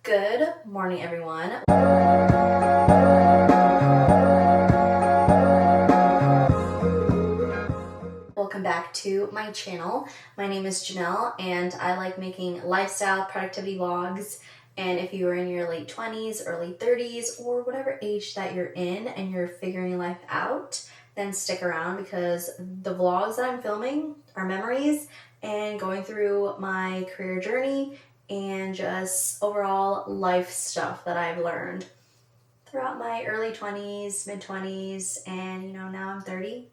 Good morning, everyone. Welcome back to my channel. My name is Janelle and I like making lifestyle productivity vlogs. And if you are in your late 20s, early 30s, or whatever age that you're in and you're figuring life out, then stick around because the vlogs that I'm filming are memories and going through my career journey and just overall life stuff that I've learned throughout my early 20s, mid 20s, and now I'm 30.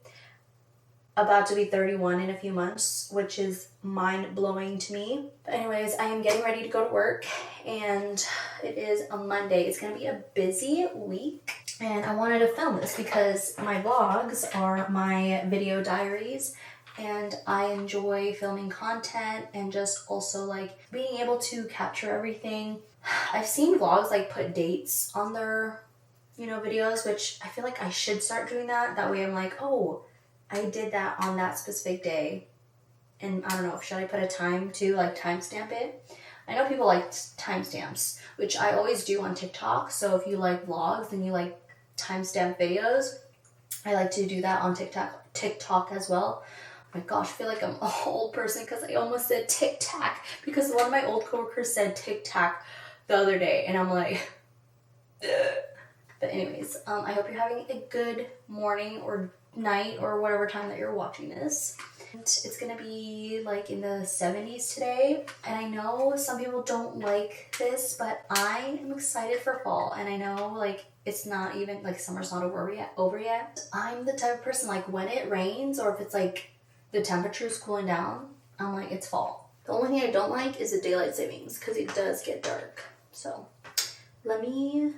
About to be 31 in a few months, which is mind-blowing to me. But anyways, I am getting ready to go to work and it is a Monday. It's gonna be a busy week and I wanted to film this because my vlogs are my video diaries and I enjoy filming content and just also like being able to capture everything. I've seen vlogs like put dates on their, videos, which I feel like I should start doing that. That way I'm like, oh, I did that on that specific day. And I don't know, should I put a time to like timestamp it? I know people like timestamps, which I always do on TikTok. So if you like vlogs and you like timestamp videos, I like to do that on TikTok as well. Oh my gosh, I feel like I'm an old person because I almost said Tic Tac because one of my old coworkers said Tic Tac the other day and I'm like, ugh. But anyways, I hope you're having a good morning or night or whatever time that you're watching this. It's gonna be like in the 70s today, and I know some people don't like this, but I am excited for fall. And I know like it's not even like summer's not over yet. I'm the type of person like when it rains or if it's like the temperature is cooling down, I'm like it's fall. The only thing I don't like is the daylight savings because it does get dark. So let me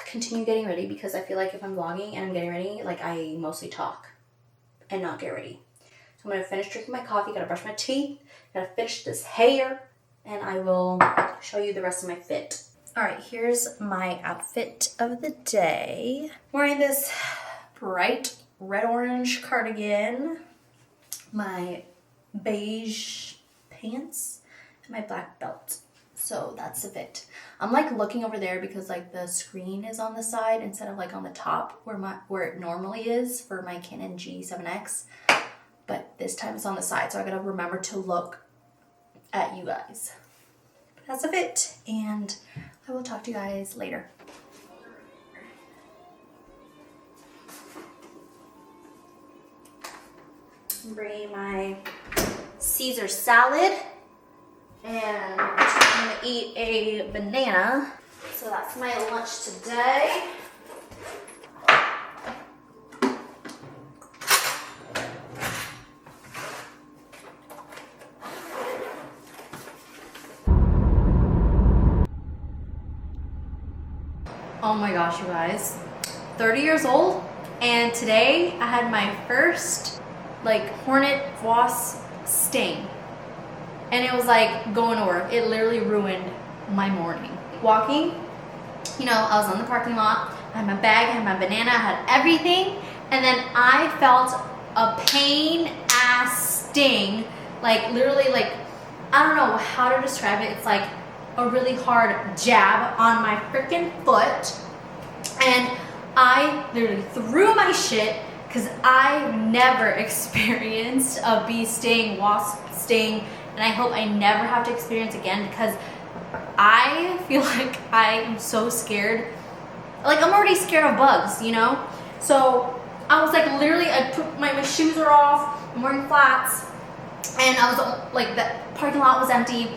continue getting ready because I feel like if I'm vlogging and I'm getting ready, like I mostly talk and not get ready. So I'm gonna finish drinking my coffee, gotta brush my teeth, gotta finish this hair, and I will show you the rest of my fit. All right, here's my outfit of the day. I'm wearing this bright red-orange cardigan, my beige pants, and my black belt. So that's the fit. I'm like looking over there because like the screen is on the side instead of like on the top where it normally is for my Canon G7X. But this time it's on the side, so I gotta remember to look at you guys. But that's the fit, and I will talk to you guys later. I'm bringing my Caesar salad. And I'm gonna eat a banana. So that's my lunch today. Oh my gosh, you guys. 30 years old, and today I had my first like hornet wasp sting. And it was like going to work. It literally ruined my morning. Walking, I was on the parking lot. I had my bag, I had my banana, I had everything. And then I felt a pain ass sting. Like literally like, I don't know how to describe it. It's like a really hard jab on my freaking foot. And I literally threw my shit because I never experienced a bee sting, wasp sting, and I hope I never have to experience again because I feel like I am so scared. Like I'm already scared of bugs, So I was like literally, I put my shoes are off, I'm wearing flats, and I was like, the parking lot was empty,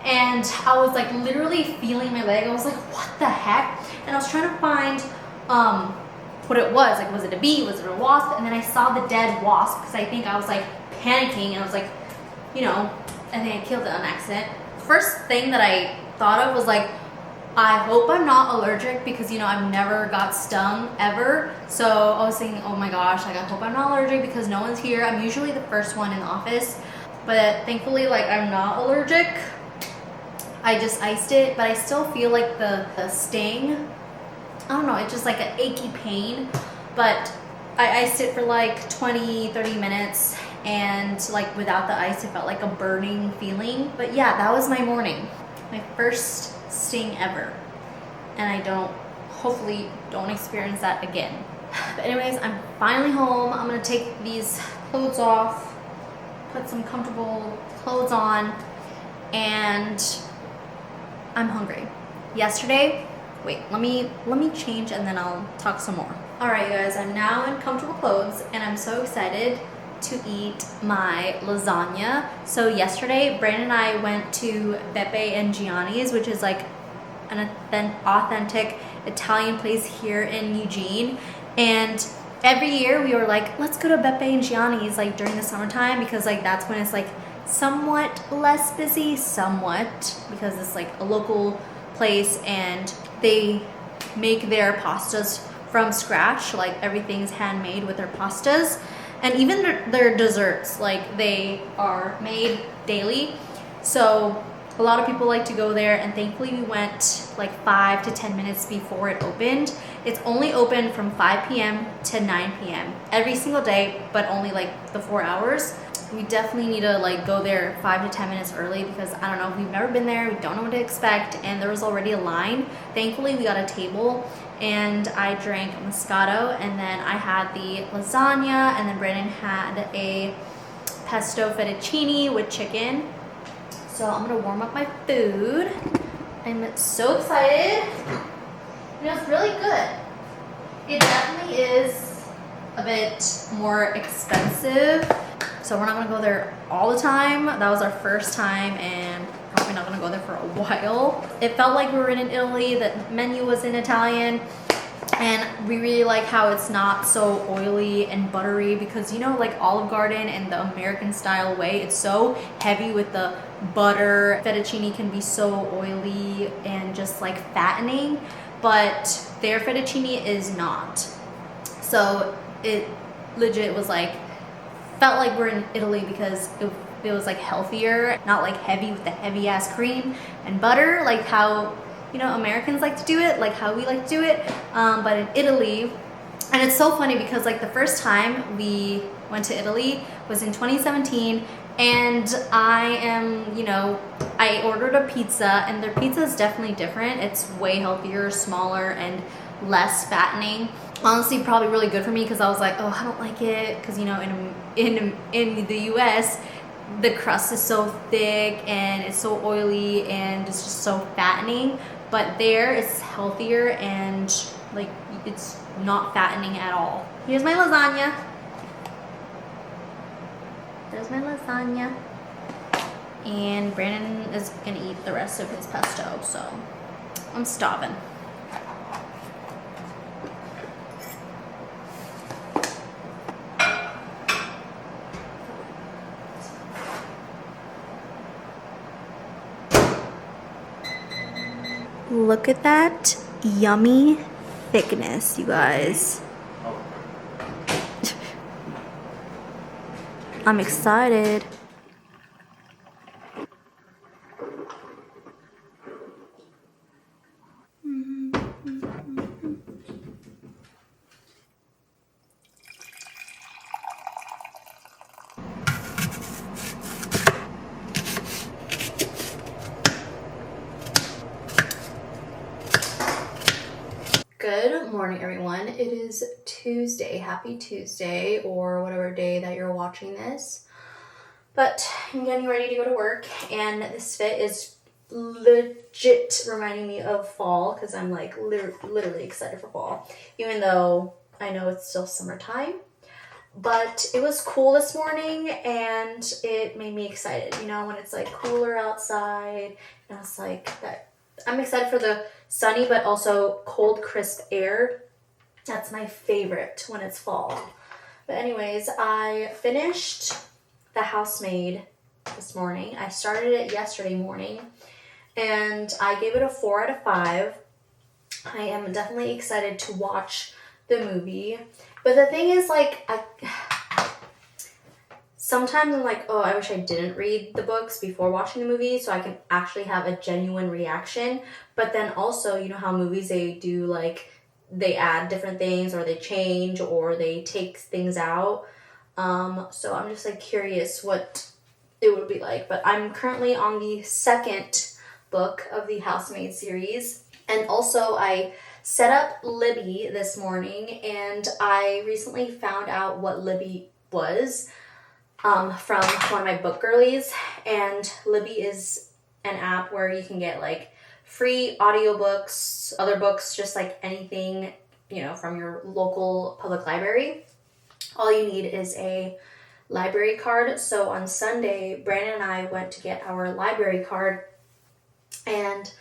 and I was like literally feeling my leg. I was like, what the heck? And I was trying to find what it was. Like, was it a bee? Was it a wasp? And then I saw the dead wasp because I think I was like panicking, and I was like, I think I killed it on accident. First thing that I thought of was like, I hope I'm not allergic because, I've never got stung ever. So I was thinking, oh my gosh, like I hope I'm not allergic because no one's here. I'm usually the first one in the office, but thankfully like I'm not allergic. I just iced it, but I still feel like the sting. I don't know, it's just like an achy pain, but I iced it for like 20-30 minutes, and like without the ice it felt like a burning feeling. But yeah, that was my morning. My first sting ever. And I hopefully don't experience that again. But anyways, I'm finally home. I'm gonna take these clothes off, put some comfortable clothes on, and I'm hungry. Yesterday, wait, let me change and then I'll talk some more. All right, you guys, I'm now in comfortable clothes and I'm so excited to eat my lasagna. So yesterday, Brandon and I went to Beppe and Gianni's, which is like an authentic Italian place here in Eugene. And every year we were like, let's go to Beppe and Gianni's like during the summertime, because like that's when it's like somewhat less busy, because it's like a local place and they make their pastas from scratch. Like everything's handmade with their pastas, and even their desserts, like they are made daily. So a lot of people like to go there, and thankfully we went like 5 to 10 minutes before it opened. It's only open from 5 p.m. to 9 p.m. every single day, but only like the 4 hours. We definitely need to like go there 5 to 10 minutes early, because I don't know, we've never been there, we don't know what to expect, and there was already a line. Thankfully we got a table, and I drank Moscato, and then I had the lasagna, and then Brandon had a pesto fettuccine with chicken. So I'm gonna warm up my food. I'm so excited. You know, it's really good. It definitely is a bit more expensive, so we're not gonna go there all the time. That was our first time, and probably not gonna go there for a while. It felt like we were in Italy. The menu was in Italian, and we really like how it's not so oily and buttery, because you know, like Olive Garden and the American style way, it's so heavy with the butter. Fettuccine can be so oily and just like fattening, but their fettuccine is not. So it legit was like, felt like we're in Italy, because it was like healthier, not like heavy with the heavy ass cream and butter, like how, you know, Americans like to do it, like how we like to do it, but in Italy. And it's so funny because like the first time we went to Italy was in 2017, and I ordered a pizza, and their pizza is definitely different. It's way healthier, smaller, and less fattening. Honestly, probably really good for me, because I was like, oh, I don't like it, because you know, in the US, the crust is so thick and it's so oily and it's just so fattening. But there it's healthier and like it's not fattening at all. Here's my lasagna. There's my lasagna. And Brandon is gonna eat the rest of his pesto, so I'm starving. Look at that yummy thickness, you guys. I'm excited. Good morning, everyone. It is Tuesday. Happy Tuesday, or whatever day that you're watching this. But I'm getting ready to go to work, and this fit is legit reminding me of fall, because I'm like literally excited for fall, even though I know it's still summertime. But it was cool this morning, and it made me excited, you know, when it's like cooler outside, and I was like, that I'm excited for the sunny but also cold, crisp air. That's my favorite when it's fall. But anyways, I finished The Housemaid this morning. I started it yesterday morning, and I gave it a 4 out of 5. I am definitely excited to watch the movie. But the thing is, like, sometimes I'm like, oh, I wish I didn't read the books before watching the movie so I can actually have a genuine reaction. But then also, you know how movies, they do, like, they add different things, or they change, or they take things out. So I'm just, like, curious what it would be like. But I'm currently on the second book of the Housemaid series. And also I set up Libby this morning, and I recently found out what Libby was from one of my book girlies. And Libby is an app where you can get like free audiobooks, other books, just like anything, you know, from your local public library. All you need is a library card. So on Sunday, Brandon and I went to get our library card, and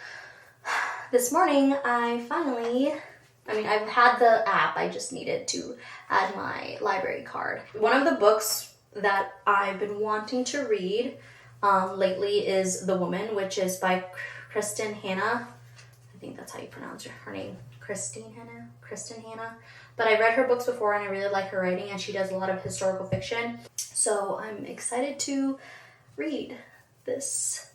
this morning I've had the app, I just needed to add my library card. One of the books that I've been wanting to read lately is The Woman, which is by Kristen Hanna. I think that's how you pronounce her name. Kristen Hanna. But I read her books before, and I really like her writing, and she does a lot of historical fiction. So I'm excited to read this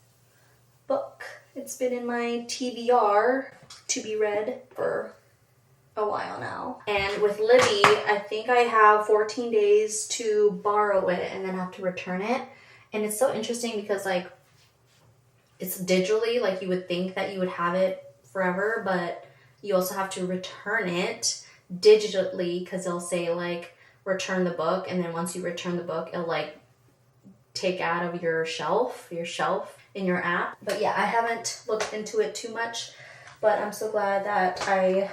book. It's been in my TBR to be read for a while now. And with Libby, I think I have 14 days to borrow it and then have to return it. And it's so interesting because like it's digitally, like you would think that you would have it forever, but you also have to return it digitally because they'll say like return the book, and then once you return the book, it'll like take out of your shelf in your app. But yeah, I haven't looked into it too much, but I'm so glad that I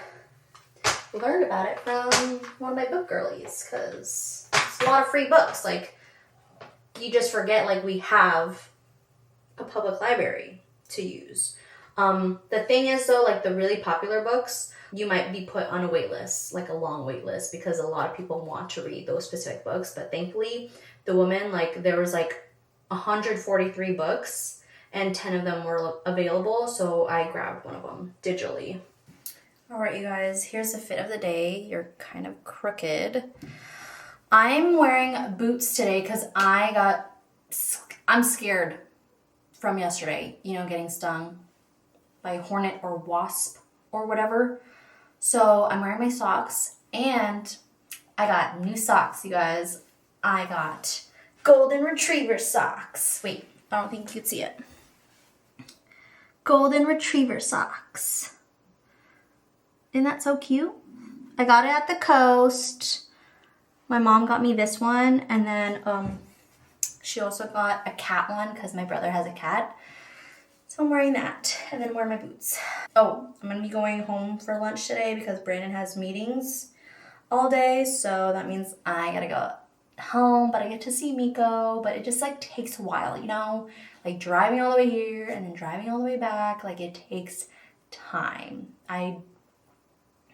learned about it from one of my book girlies, because it's a lot of free books. Like, you just forget like we have a public library to use. The thing is though, like the really popular books, you might be put on a wait list, like a long wait list, because a lot of people want to read those specific books. But thankfully, The Woman, like there was like 143 books and 10 of them were available, so I grabbed one of them digitally. All right, you guys, here's the fit of the day. You're kind of crooked. I'm wearing boots today because I'm scared from yesterday, you know, getting stung by a hornet or wasp or whatever. So I'm wearing my socks, and I got new socks, you guys. I got golden retriever socks. Wait, I don't think you can see it. Golden retriever socks. Isn't that so cute? I got it at the coast. My mom got me this one, and then she also got a cat one because my brother has a cat. So I'm wearing that, and then I'm wearing my boots. Oh, I'm gonna be going home for lunch today because Brandon has meetings all day, so that means I gotta go home, but I get to see Miko, but it just like takes a while, you know? Like driving all the way here and then driving all the way back, like it takes time.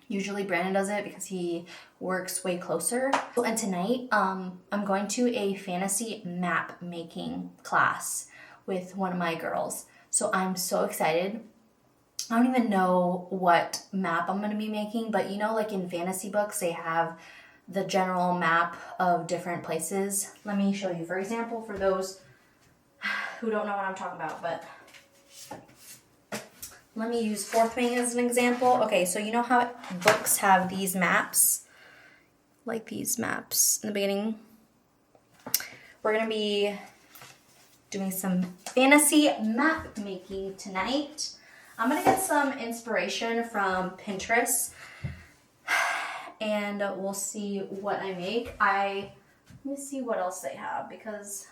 Usually Brandon does it because he works way closer. And tonight, I'm going to a fantasy map making class with one of my girls. So I'm so excited. I don't even know what map I'm going to be making, but you know, like in fantasy books, they have the general map of different places. Let me show you. For example, for those who don't know what I'm talking about, but let me use Fourth Wing as an example. Okay, so you know how books have these maps? Like these maps in the beginning. We're going to be doing some fantasy map making tonight. I'm going to get some inspiration from Pinterest, and we'll see what I make. Let me see what else they have, because,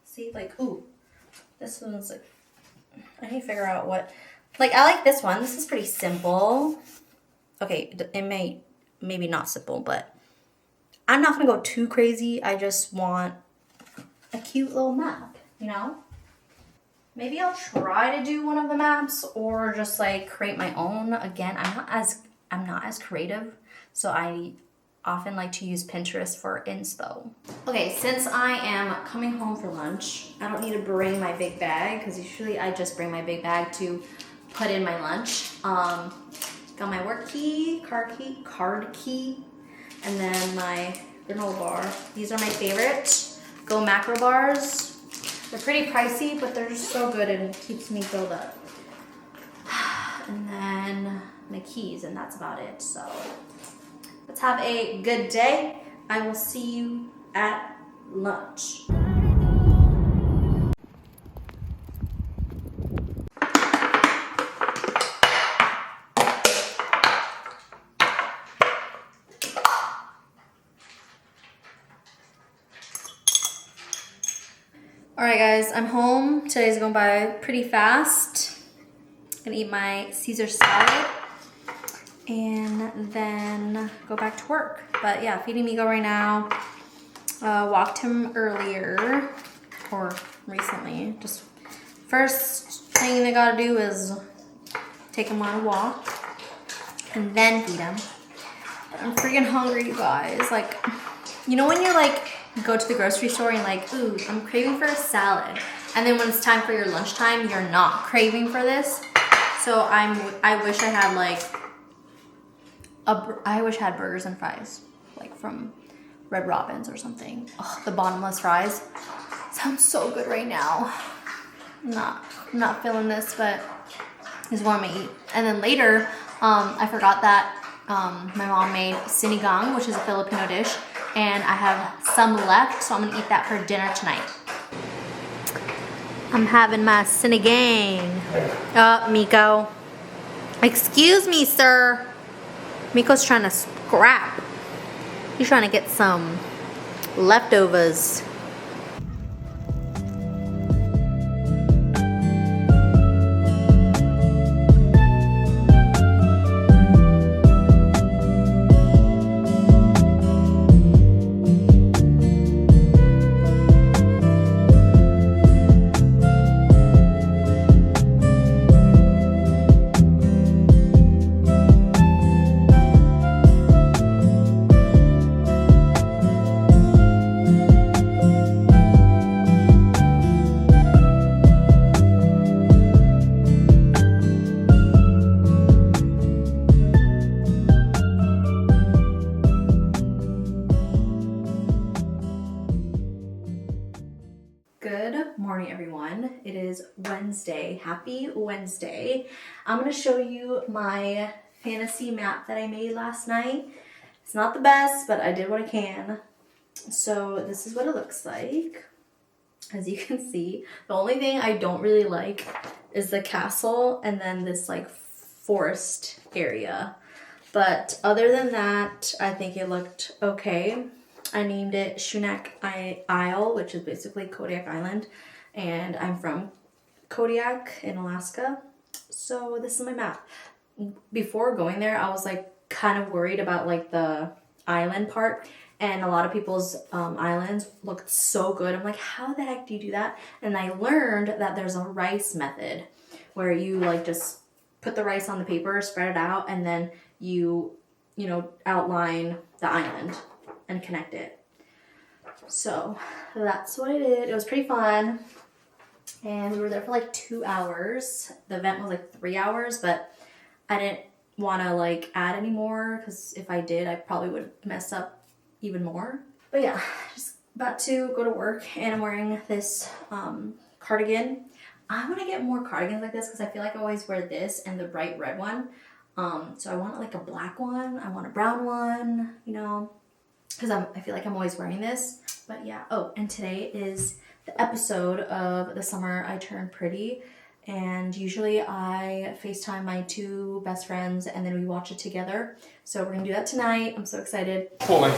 see, like, ooh, this one's like, I need to figure out what, like, I like this one. This is pretty simple. Okay, it maybe not simple, but I'm not going to go too crazy. I just want a cute little map, you know? Maybe I'll try to do one of the maps or just like create my own. Again, I'm not as creative, so I often like to use Pinterest for inspo. Okay, since I am coming home for lunch, I don't need to bring my big bag because usually I just bring my big bag to put in my lunch. Got my work key, card key, and then my granola bar. These are my favorite. Go Macro bars. They're pretty pricey, but they're just so good and it keeps me filled up. And then my keys, and that's about it. So let's have a good day. I will see you at lunch. guys, I'm home. Today's going by pretty fast. Gonna eat my Caesar salad and then go back to work. But yeah, feeding Miko right now. Walked him earlier, or recently. Just first thing they gotta do is take him on a walk and then feed him. I'm freaking hungry, you guys. Like, you know when you're like, go to the grocery store and like, ooh, I'm craving for a salad. And then when it's time for your lunchtime, you're not craving for this. So I wish I had like, I wish I had burgers and fries, like from Red Robin's or something. Oh, the bottomless fries. Sounds so good right now. I'm not feeling this, but this is what I'm gonna eat. And then later, I forgot that my mom made sinigang, which is a Filipino dish, and I have some left, so I'm gonna eat that for dinner tonight. I'm having my sinigang. Miko. Excuse me, sir. Miko's trying to scrap. He's trying to get some leftovers. Good morning, everyone. It is Wednesday. Happy Wednesday. I'm going to show you my fantasy map that I made last night. It's not the best, but I did what I can. So this is what it looks like. As you can see, the only thing I don't really like is the castle and then this like forest area. But other than that, I think it looked okay. I named it Shunak Isle, which is basically Kodiak Island, and I'm from Kodiak in Alaska. So this is my map. Before going there, I was like kind of worried about like the island part, and a lot of people's islands looked so good. I'm like, how the heck do you do that? And I learned that there's a rice method where you like just put the rice on the paper, spread it out, and then you outline the island and connect it. So that's what I did. It was pretty fun. And we were there for like 2 hours. The event was like 3 hours, but I didn't want to like add any more because if I did, I probably would mess up even more. But yeah, just about to go to work and I'm wearing this cardigan. I want to get more cardigans like this because I feel like I always wear this and the bright red one. So I want like a black one. I want a brown one, because I feel like I'm always wearing this. But yeah. Oh, and today is the episode of The Summer I Turned Pretty. And usually I FaceTime my 2 best friends and then we watch it together. So we're going to do that tonight. I'm so excited. Boy.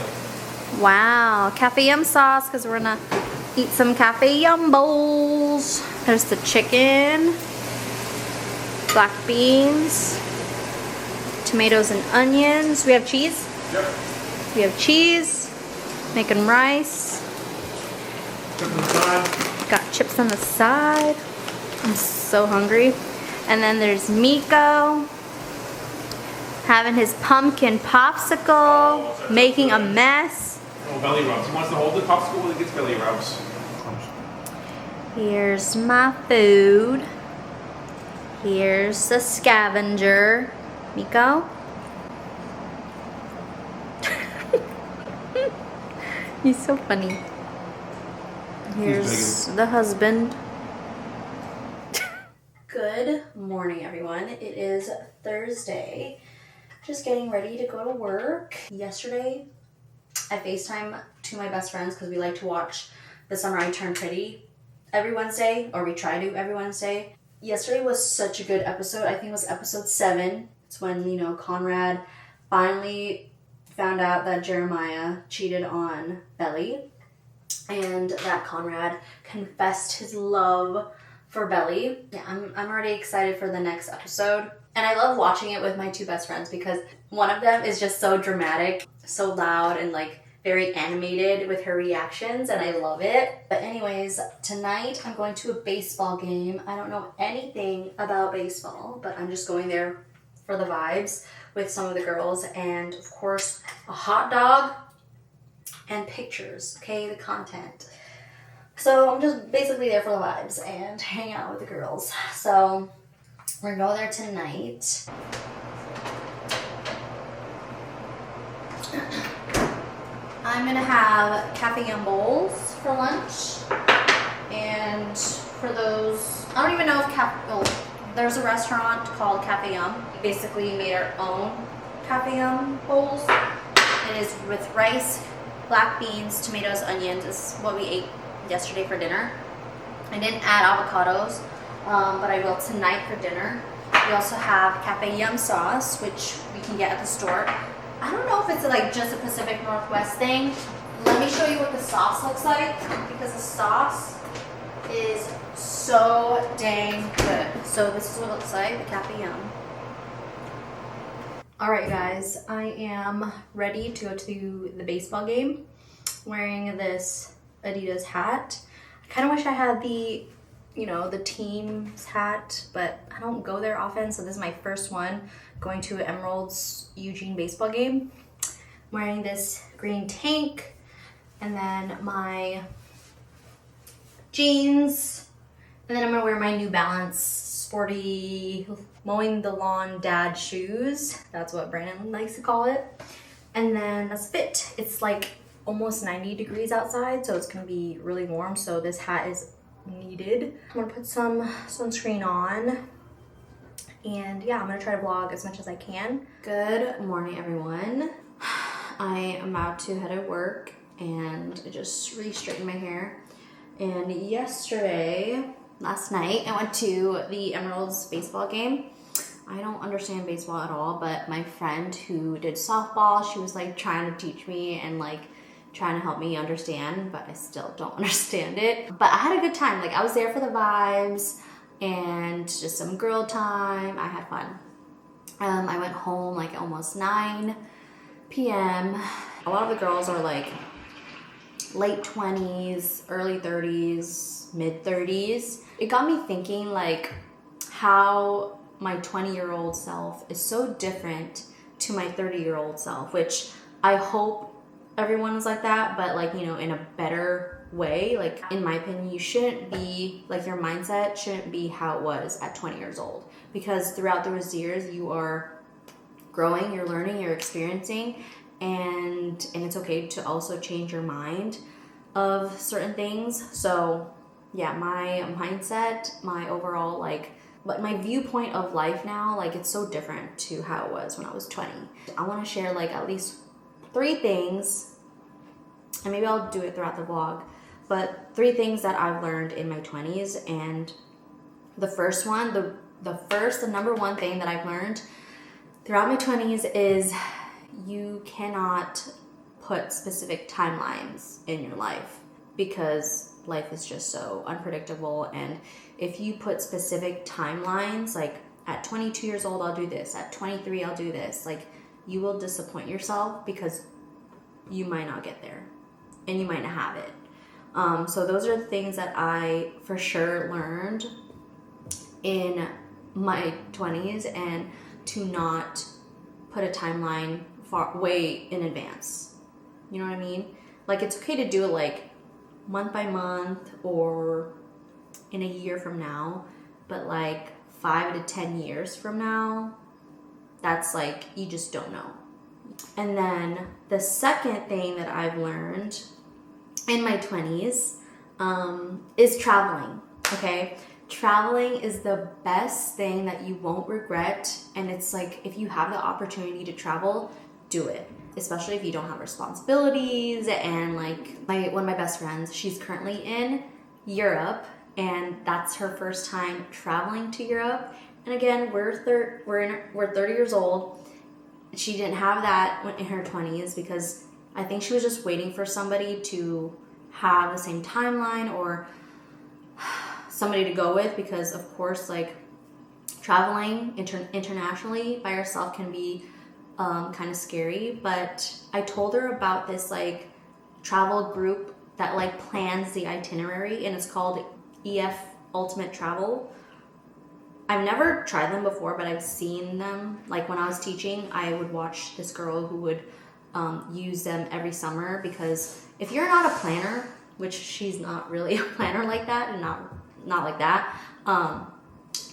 Wow. Cafe Yum sauce because we're going to eat some Cafe Yum bowls. There's the chicken, black beans, tomatoes and onions. We have cheese? Yep. We have cheese, making rice. Chips on the side. Got chips on the side. I'm so hungry. And then there's Miko having his pumpkin popsicle, making a mess. Oh, belly rubs. He wants to hold the popsicle when he gets belly rubs. Here's my food. Here's the scavenger. Miko? He's so funny. Here's the husband. Good morning, everyone. It is Thursday. Just getting ready to go to work. Yesterday, I FaceTime 2 of my best friends because we like to watch The Summer I Turned Pretty every Wednesday, or we try to every Wednesday. Yesterday was such a good episode. I think it was episode 7. It's when, Conrad finally found out that Jeremiah cheated on Belly. and that Conrad confessed his love for Belly. Yeah, I'm already excited for the next episode. And I love watching it with my two best friends because one of them is just so dramatic, so loud, and like very animated with her reactions, and I love it. But anyways, tonight I'm going to a baseball game. I don't know anything about baseball, but I'm just going there for the vibes with some of the girls, and of course a hot dog and pictures, okay, the content. So I'm just basically there for the vibes and hang out with the girls. So we're gonna go there tonight. I'm gonna have Cafe Yum bowls for lunch, and for those, I don't even know if there's a restaurant called Cafe Yum. We basically made our own Cafe Yum bowls. It is with rice, black beans, tomatoes, onions. This is what we ate yesterday for dinner. I didn't add avocados, but I will tonight for dinner. We also have Cafe Yum sauce, which we can get at the store. I don't know if it's like just a Pacific Northwest thing. Let me show you what the sauce looks like, because the sauce is so dang good. So this is what it looks like, the Cafe Yum. All right, guys, I am ready to go to the baseball game wearing this Adidas hat. I kind of wish I had the, the team's hat, but I don't go there often, so this is my first one going to Emerald's Eugene baseball game. I'm wearing this green tank, and then my jeans, and then I'm gonna wear my New Balance sporty mowing the lawn dad shoes. That's what Brandon likes to call it. And then that's it. It's like almost 90 degrees outside, so it's gonna be really warm, so this hat is needed. I'm gonna put some sunscreen on, and yeah, I'm gonna try to vlog as much as I can. Good morning, everyone. I am about to head to work, and I just re-straightened my hair. And last night, I went to the Emeralds baseball game. I don't understand baseball at all, but my friend who did softball, she was like trying to teach me and like trying to help me understand, but I still don't understand it. But I had a good time. Like, I was there for the vibes and just some girl time. I had fun. I went home like almost 9 p.m. A lot of the girls are like late 20s, early 30s, mid 30s. It got me thinking like how my 20-year-old self is so different to my 30-year-old self, which I hope everyone is like that, but like, in a better way. Like, in my opinion, you shouldn't be like, your mindset shouldn't be how it was at 20 years old, because throughout those years you are growing, you're learning, you're experiencing, and it's okay to also change your mind of certain things. So yeah, my mindset, my overall but my viewpoint of life now, like, it's so different to how it was when I was 20. I want to share like at least 3 things, and maybe I'll do it throughout the vlog, but 3 things that I've learned in my 20s. And the first one, the number one thing that I've learned throughout my 20s is you cannot put specific timelines in your life, because life is just so unpredictable. And if you put specific timelines, like at 22 years old I'll do this, at 23 I'll do this, like, you will disappoint yourself, because you might not get there and you might not have it. So those are the things that I for sure learned in my 20s, and to not put a timeline way in advance. You know what I mean? Like, it's okay to do it like month by month or in a year from now, but like 5 to 10 years from now, that's like, you just don't know. And then the second thing that I've learned in my 20s is traveling. Okay, traveling is the best thing that you won't regret. And it's like, if you have the opportunity to travel, do it, especially if you don't have responsibilities. And like, one of my best friends, she's currently in Europe, and that's her first time traveling to Europe. And again, we're 30 years old. She didn't have that in her 20s, because I think she was just waiting for somebody to have the same timeline or somebody to go with, because of course, like, traveling internationally by yourself can be kind of scary. But I told her about this like travel group that like plans the itinerary, and it's called EF Ultimate Travel. I've never tried them before, but I've seen them. Like when I was teaching, I would watch this girl who would use them every summer, because if you're not a planner, which she's not really a planner like that, and not like that,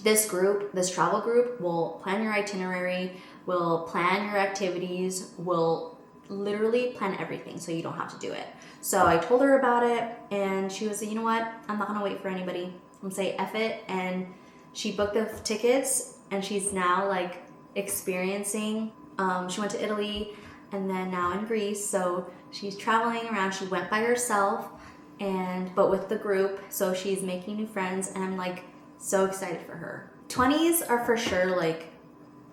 this travel group will plan your itinerary, will plan your activities, will literally plan everything so you don't have to do it. So I told her about it, and she was like, you know what, I'm not gonna wait for anybody. I'm gonna say F it. And she booked the tickets, and she's now like experiencing, she went to Italy and then now in Greece. So she's traveling around. She went by herself, but with the group. So she's making new friends, and I'm like so excited for her. 20s are for sure like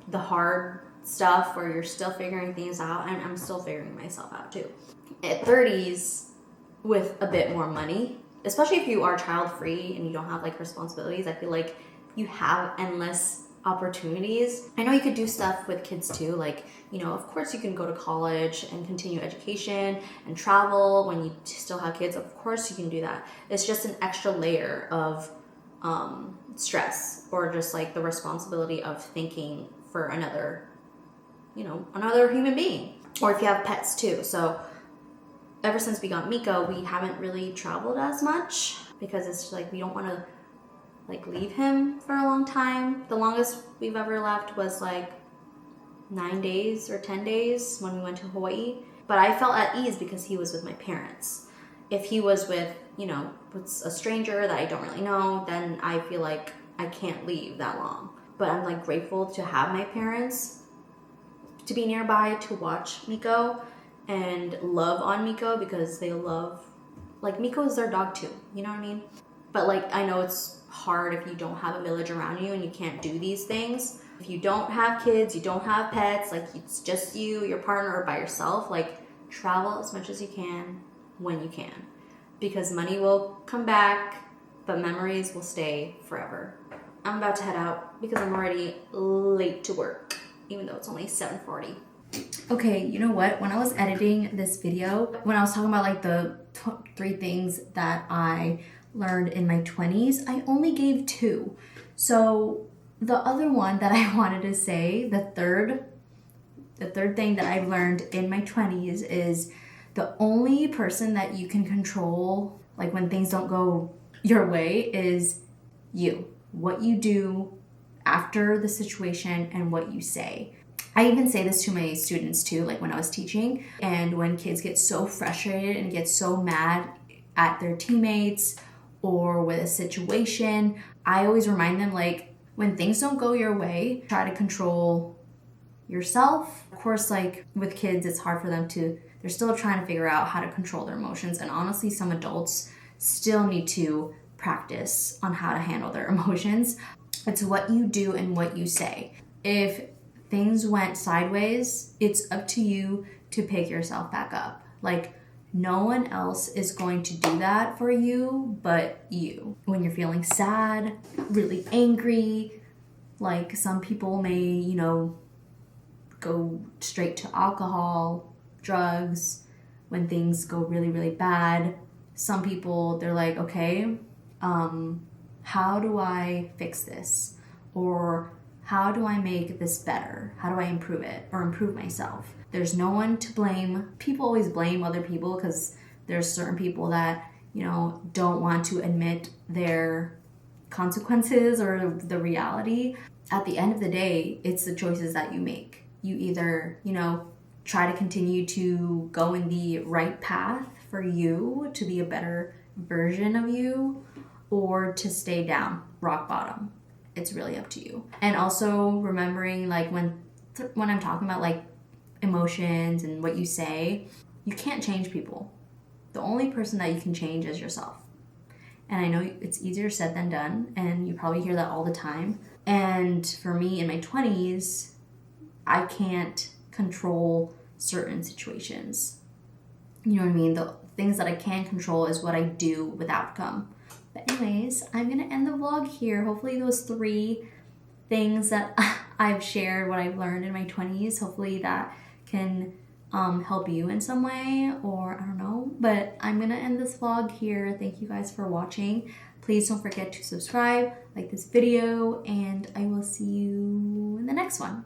the hard stuff where you're still figuring things out, and I'm still figuring myself out too. At 30s, with a bit more money, especially if you are child free and you don't have like responsibilities, I feel like you have endless opportunities. I know you could do stuff with kids too, like, you know, of course you can go to college and continue education and travel when you still have kids. Of course you can do that. It's just an extra layer of stress, or just like the responsibility of thinking for another human being, or if you have pets too. So ever since we got Miko, we haven't really traveled as much, because it's like we don't want to like leave him for a long time. The longest we've ever left was like 9 days or 10 days when we went to Hawaii. But I felt at ease because he was with my parents. If he was with, with a stranger that I don't really know, then I feel like I can't leave that long. But I'm like grateful to have my parents to be nearby to watch Miko and love on Miko, because they love, like, Miko is their dog too, you know what I mean? But like, I know it's hard if you don't have a village around you and you can't do these things. If you don't have kids, you don't have pets, like it's just you, your partner, or by yourself, like travel as much as you can when you can, because money will come back, but memories will stay forever. I'm about to head out because I'm already late to work, even though it's only 7:40. Okay, you know what? When I was editing this video, when I was talking about like the 3 things that I learned in my 20s, I only gave 2. So the other one that I wanted to say, the third thing that I learned in my 20s is the only person that you can control, like when things don't go your way, is you. What you do after the situation and what you say. I even say this to my students too, like when I was teaching, and when kids get so frustrated and get so mad at their teammates or with a situation, I always remind them, like, when things don't go your way, try to control yourself. Of course, like with kids, it's hard for them they're still trying to figure out how to control their emotions. And honestly, some adults still need to practice on how to handle their emotions. It's what you do and what you say. If things went sideways, it's up to you to pick yourself back up. Like, no one else is going to do that for you but you. When you're feeling sad, really angry, like some people may, go straight to alcohol, drugs, when things go really, really bad. Some people, they're like, okay, how do I fix this? Or how do I make this better? How do I improve it or improve myself? There's no one to blame. People always blame other people because there's certain people that, don't want to admit their consequences or the reality. At the end of the day, it's the choices that you make. You either, try to continue to go in the right path for you to be a better version of you, or to stay down, rock bottom. It's really up to you. And also remembering, like, when I'm talking about like emotions and what you say, you can't change people. The only person that you can change is yourself. And I know it's easier said than done, and you probably hear that all the time. And for me in my 20s, I can't control certain situations. you know what I mean? The things that I can control is what I do with outcome. But anyways, I'm gonna end the vlog here. Hopefully those 3 things that I've shared, what I've learned in my 20s, hopefully that can help you in some way, or I don't know. But I'm gonna end this vlog here. Thank you guys for watching. Please don't forget to subscribe, like this video, and I will see you in the next one.